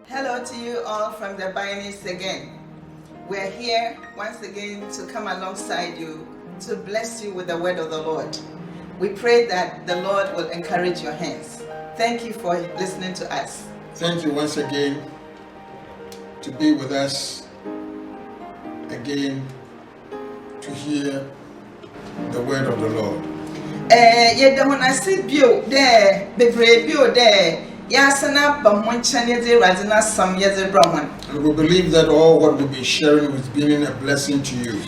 Hello to you all from the Bionis again. We're here once again to come alongside you to bless you with the word of the Lord. We pray that the Lord will encourage your hands. Thank you for listening to us. Thank you once again to be with us again to hear the word of the Lord. When I see bio there, the brave bio there. And we believe that all what we'll be sharing is being a blessing to you.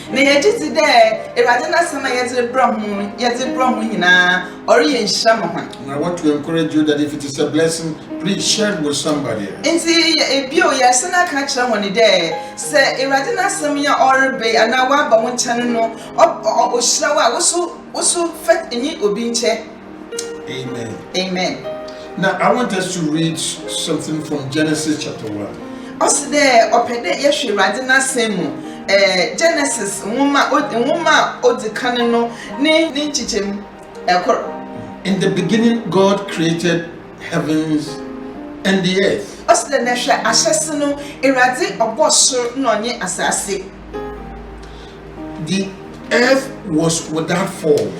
And I want to encourage you that if it is a blessing, please share it with somebody. Amen. Amen. Now, I want us to read something from Genesis chapter 1. Genesis, in the beginning, God created heavens and the earth. The earth was without form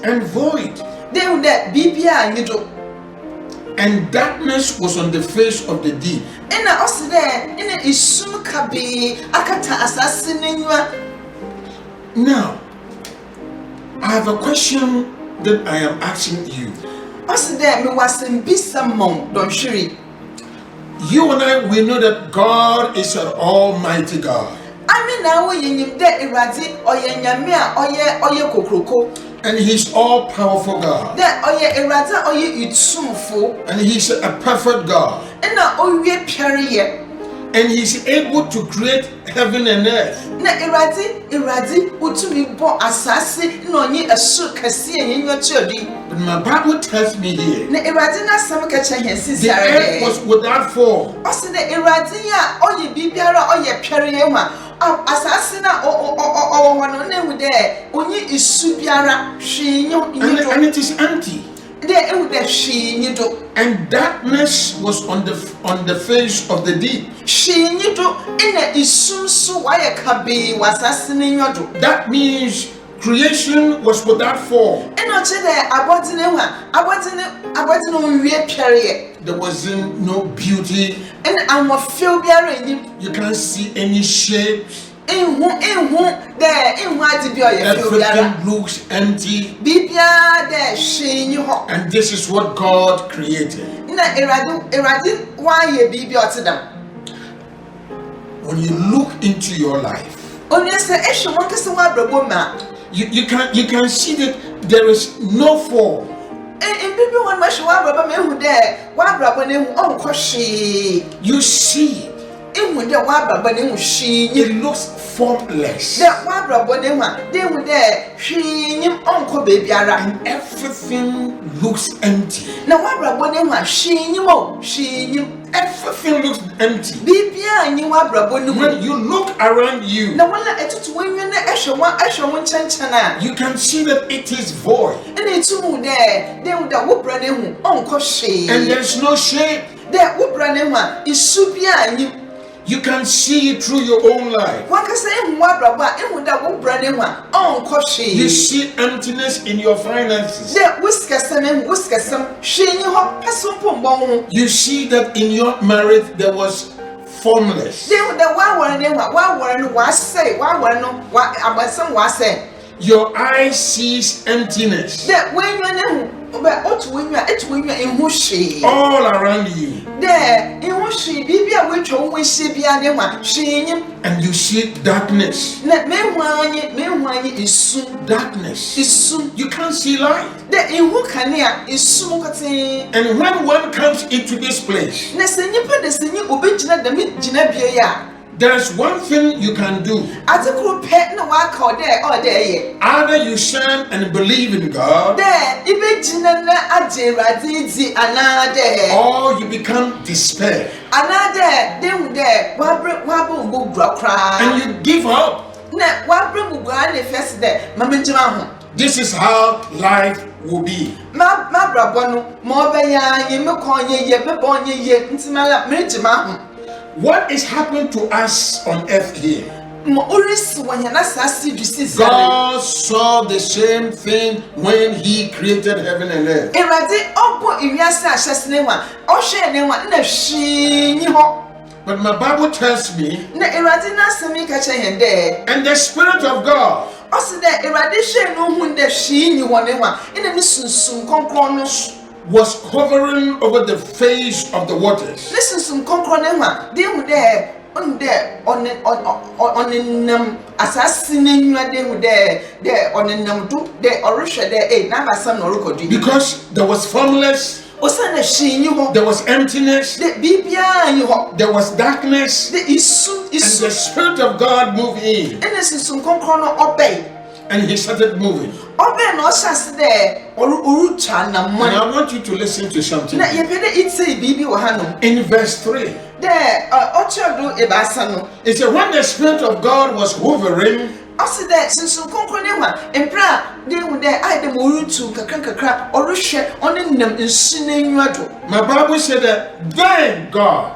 and void, and darkness was on the face of the deep. Now, I have a question that I am asking you. You and I, we know that God is an almighty God. And He's all powerful God. And He's a perfect God. And He's able to create heaven and earth. But my Bible tells me here, the earth was without form. And it is empty. And darkness was on the face of the deep. That means creation was without form. There wasn't no beauty. You can't see any shapes. Everything looks empty. And this is what God created. When you look into your life, you can see that there is no form. You see it looks formless. And everything looks empty. Everything looks empty. When you look around you, you can see that it is void. And there's no shape. You can see it through your own life. You see emptiness in your finances. You see that in your marriage there was formless. Your eye sees emptiness all around you. And you see darkness. Darkness. You can't see light. And when one comes into this place, there's one thing you can do. Either you stand and believe in God, or you become despair. And you give up. This is how life will be. m'abrabɔ no ma ɔbɛyɛ ye me kɔ ye ye me bɔ ye ye ntimala me gyima ho. What is happening to us on earth here? Ma orisi wanya na sasi du sisi. God saw the same thing when He created heaven and earth. Erade obo iwiase ahyesene ho a ɔhwɛ ne ho na hwii nyi ho. But my Bible tells me, Na erade na asɛm ka kyerɛ yɛn dɛ and the Spirit of God ɔse dɛ erade hwɛ no hu dɛ hwii nyi hɔ ne ho a ina ne sunsum kronkron no was hovering over the face of the waters. ne sunsum kronkron ne ho a de hu dɛ ɔnenam asase n'enyiwa de hu dɛ ɔnenam do dɛ ɔrehwɛ dɛ na abasam na ɔrekɔdu. Because there was formless, Ɔsan na hwii nyi hɔ. there was emptiness, De bibia nyi hɔ. there was darkness, De isu and the Spirit of God moved in, ɛna sunsum kronkron no ɔbɛn. and He started moving. Ɔbɛn na ɔhyɛ ase dɛ ɔretwa And anammɔn. I want you to listen to something. Na yɛpɛ dɛ itsei biribi wɔ hanom. In verse 3, Dɛ ɔkyerɛ do ebaasa no. it said, when the Spirit of God was hovering, Ɔsi dɛ sunsum kronkron ne ho a mpira a de hu dɛ ayɛ dɛ ma ɔretu nkakra ɔrehwɛ ɔne nam nsu n'enyiwa do. my Bible said that then God,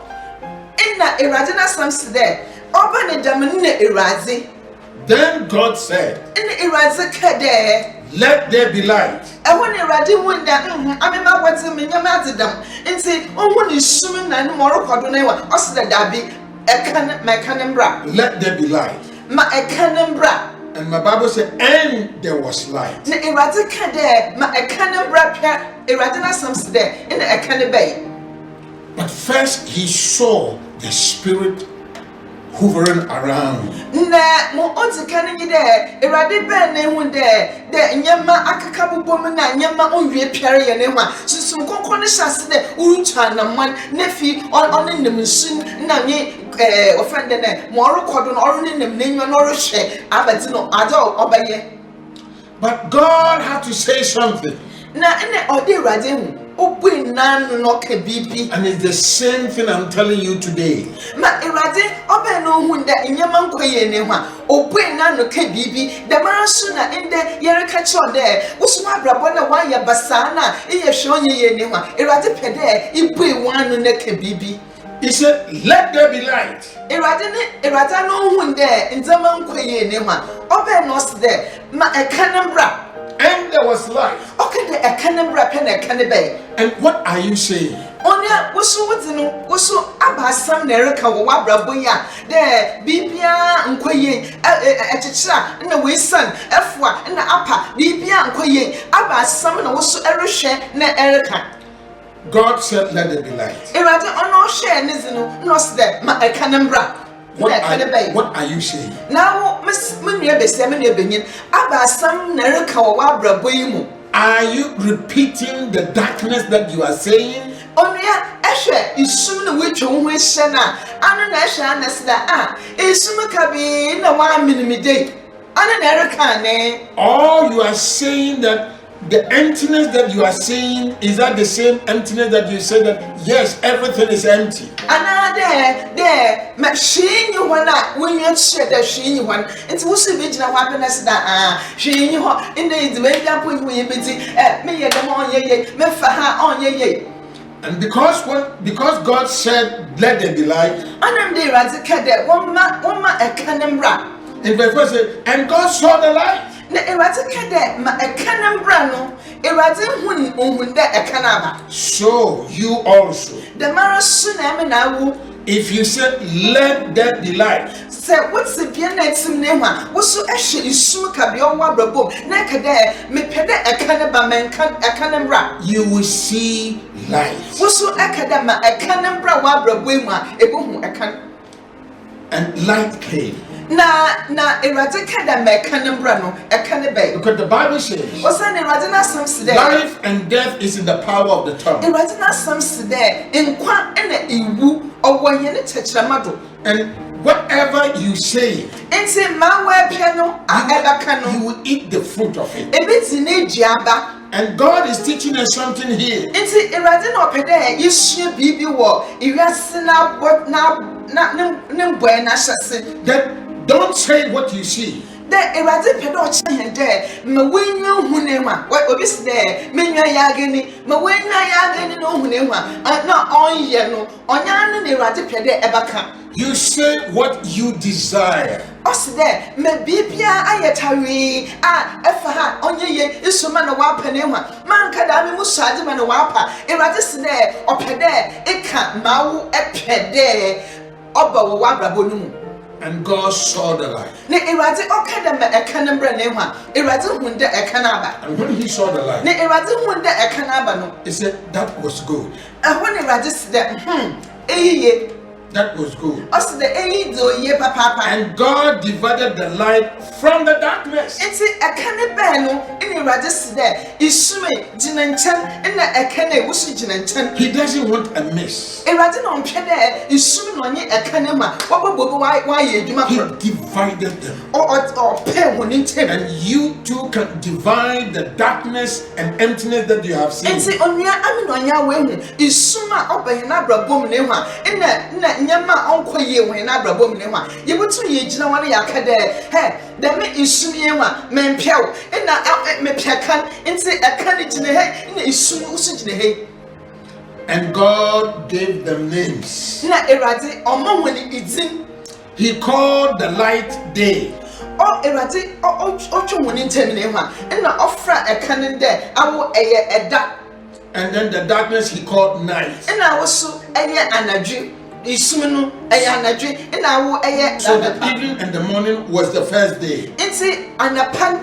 Ɛna Awurade n'asɛm si dɛ ɔba ne dɛm ne Awurade. then God said, Ɛna Awurade ka dɛ let there be light. ɛhɔ ne Awurade hu dɛ amema wɔte me nyama adedam nti ɔhu ne sum na ne ma ɔrekɔ do no wa ɔsi dɛ dabi ɛka ne mbra Let there be light. ma ɛka ne mbra. And my Bible said, and there was light. Na Awurade ka dɛ ma ɛka ne mbra pɛ Awurade n'asɛm si dɛ ɛna ɛka ne bɛyi. But first he saw the Spirit hovering around. Na mo ɔdzi ka ne nyi dɛ Awurade bɛn ne hu dɛ nyɛma akeka bobɔ mu na nyɛma ɔnwie piare yɛ ne ho a sunsum kronkron ne hyɛ ase dɛ ɔretwa anammɔn na fi ɔne nam nsu na nye ɔfɛn dɛ nɛ ma ɔrekɔ do no ɔrene nam n'enyiwa na ɔrehwɛ abɛdze no adze a ɔbɛyɛ. But God had to say something. Na ɛna ɔde Awurade hu ɔbue nanu na ɔka biribi. And it's the same thing I'm telling you today. Ma Awurade ɔbɛn no hu dɛ nyɛma nkɔ yɛ ne ho a ɔbue nanu ka biribi dɛmara so na ndɛ yɛreka kyerɛ dɛ wosom abrabɔ na wayɛ basaa na ɛyɛ hwɛ ɔnyɛ yɛ ne ho a Awurade pɛ dɛ ibue wanu na ka biribi. He said, let there be light. Awurade no hu dɛ ndzɛma nkɔ yɛ ne ho a ɔbɛn no ɔsi dɛ ma ɛka ne mbra. And there was light. Ɔka dɛ ɛka ne mbra pɛ na ɛka ne bɛyɛ. And what are you saying? Onya woso wodi no woso abasam na ereka wo wabrabo ya de bibia nkoye ekyekira na wesan efua na apa bibia nkoye abasam na woso erehwe na ereka. God said, let there be light. Awurade ono hwe ne zino no se de ma eka ne mbra. What are you saying? Now menua besia menua benyin abasam na ereka wo wabrabo yi mu. Are you repeating the darkness that you are saying? Onua ehwe isum na wetwa wo ehye na anu na ehwe anasida isum kabi na wa minimide anu na ereka ne. Or you are saying that the emptiness that you are saying, is that the same emptiness that you say that yes, everything is empty? Ana de ma hwinyi ho na wonwa hye da hwinyi ho nti wo so be gina ho abenasida hwinyi ho inde idime bia po nyi wo yebeti me ye dem onyeye me fa ha onyeye. And because God said, let there be light, Anam de radika de woma eka ne mbra. in verse 4 says, and God saw the light. Na Awurade ka dɛ ma ɛka ne mbra no Awurade ohun dɛ ɛka na aba. So you also, Dɛmara so na ɛme na awu. if you said, let there be light, Sɛ wote bia na etim ne ho a woso ɛhwɛ isum ka bia ɔwɔ abrabom na ɛka dɛ mepɛ dɛ ɛka ne ba menka ɛka ne mbra. you will see light. Woso ɛka dɛ ma ɛka ne mbra wɔ abrabom mu a ebohu ɛka. And light came. Na Awurade ka dɛ ma ɛka ne mbra no ɛka ne bɛyɛ. Because the Bible says, Wosan Awurade n'asɛm si dɛ life and death is in the power of the tongue. Awurade n'asɛm si dɛ nkwa ɛna ewu ɔwɔ yɛn ne kyerɛkyerɛma do. And whatever you say, Nti ma wɔ ɛpɛ no a ɛbɛka no you will eat the fruit of it. ebi ti ne duaba. And God is teaching us something here. Nti Awurade na ɔpɛ dɛ yɛsua biribi wɔ ewiase na ne mbɔɛ n'ahyɛse. That don't say what you see. The erade pedo chende me wenwa hune hwa obi se de menwa ya agani me wenwa ya agani no hune hwa na onye no onya no ne erade pede ebaka. You say what you desire. Oside me bibia ayetawi efa ha onye ye isuma na wapa ne hwa manka da me musade ma na wapa erade se de opede eka mawo epede oba wo wabrabo no mu. And God saw the light. Ne erade okada me ekanembra ne hwa erade hunde ekanaba. And when he saw the light, Ne erade hunde ekanaba no he said that was good. ehwo ne erade se de eyiye. That was good. Also the do ye papa. And God divided the light from the darkness. It's a can beno in a radis there. Isume Jinanchen in a cane wusu Jinanchen. He doesn't want a mess. A radin on Pede is soon on ye a canema. Why you do He divided them. or pen when it And you too can divide the darkness and emptiness that you have seen. and say on your amin on your way is sooner up a nabra boom newa in a Nyama uncle ye when nabra boom newa. You would to ye Jina one yakade. Hey, there may isumiwa, men piao, and now me piakan, and say a candidate in the head in a isun usage in the head. And God gave them names. Na erade omo when it's in. He called the light day. Oh, erade ocho when in terminate, and na offer a cannon there. I will a da. And then the darkness he called night. And I was so a year and a dream. Isumunu ayanadwe na wo eye So the evening and the morning was the first day. Enti anapan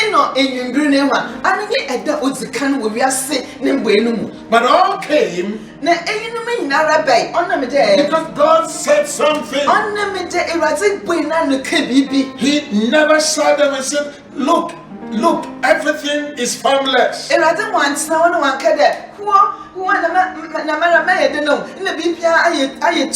eno enyumbiri ne hwa ananye eda odzikan wo wiase ne mboenu mu. But all came Na eyinu me nyinara bai onam de because God said something. onam de erade boina no ka bibi. He never saw them and said, look, everything is formless. Erade wantsna won wanka de wo na mara yede no na bibia aye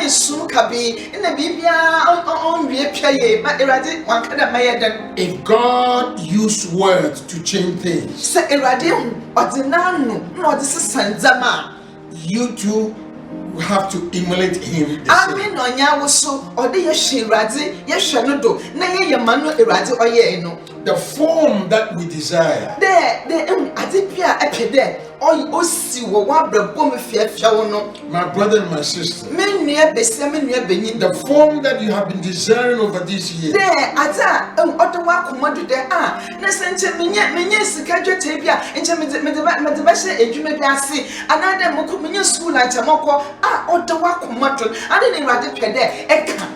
sum kabi na bibia on wie piaye ma erade wanka de mayede. If God used words to change things, Se erade hu odinanu na odisesandama you too have to emulate him. The same. Amen onya wo so ode ye hwerade ye hwe no do na ye yemano erade oye no. The form that we desire, De adipia epede osi wo wabrabom fiafia wo no. my brother and my sister, Menua besia menua benyin the form that you have been desiring over this year, de ata odo wa komodo de na senche menye sika dwete bia enche mede ba hye edwuma bi ase anade moko menye school anche moko odo wa komodo ade ne rade pede eka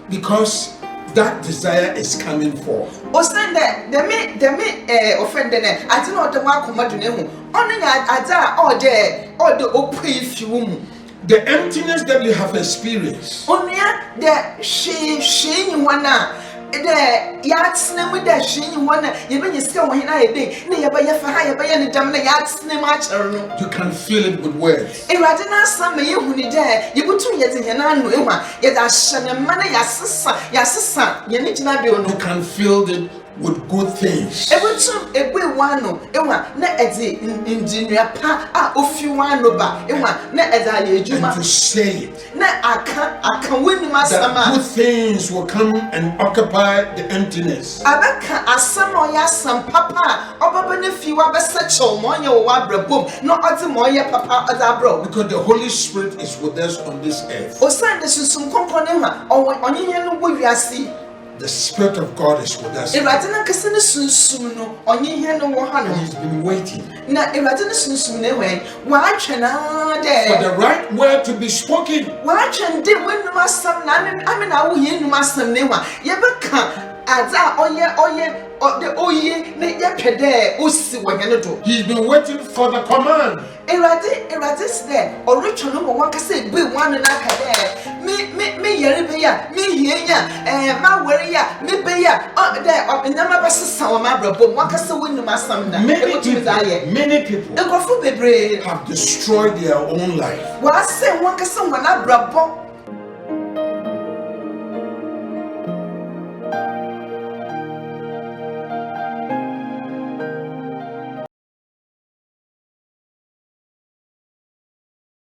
because that desire is coming forth. Osende de me offend ne ati na odo wa komodo ne hu onu nya ada ode opui fiwu mu. The emptiness that you have experienced, Onia de she wana de yatsna mu de she wana ye be nyisa wo hina ye de na ye ba ye fa ha ye ba ye ne dam na yatsna mu acher no. you can feel it with words. Erade na asam ye huni de ye butu ye de hena anu ehwa ye da hye ne ma na yasesa ye ne gina bi You ono. can feel it with good things. Ebutu egbe wano ehwa na edi engineer pa ofi wano ba ehwa na eda ye And ejuma to say it, na aka wenu that asama. good things will come and occupy the emptiness. Abeka asam oya asam papa obaba na fi wa besecho mo nya wo abrabom no odi mo ye papa odabro Because the Holy Spirit is with us on this earth. osan de susum konkon ne ma onyenye no bo wiase The Spirit of God is with us. erade na kase ne susum no onyenye no wo ha And no He's been waiting na erade ne susum ne hwen wa atwena for de the right word to be spoken. wa atwen de wenu asam na amena wo ye nu asam ne hwa ye beka ada oye ne ye pede osi wo hene do. He's been waiting for the command. Erade sde oricho no mo wakase gbe wan na ka de me yere be ya me hienya ma were ya me be ya de nyama ba sesa wo ma brabo wakase wonum asam na Many people enkrofo bebre have destroyed their own life. wa se wakase wona brabo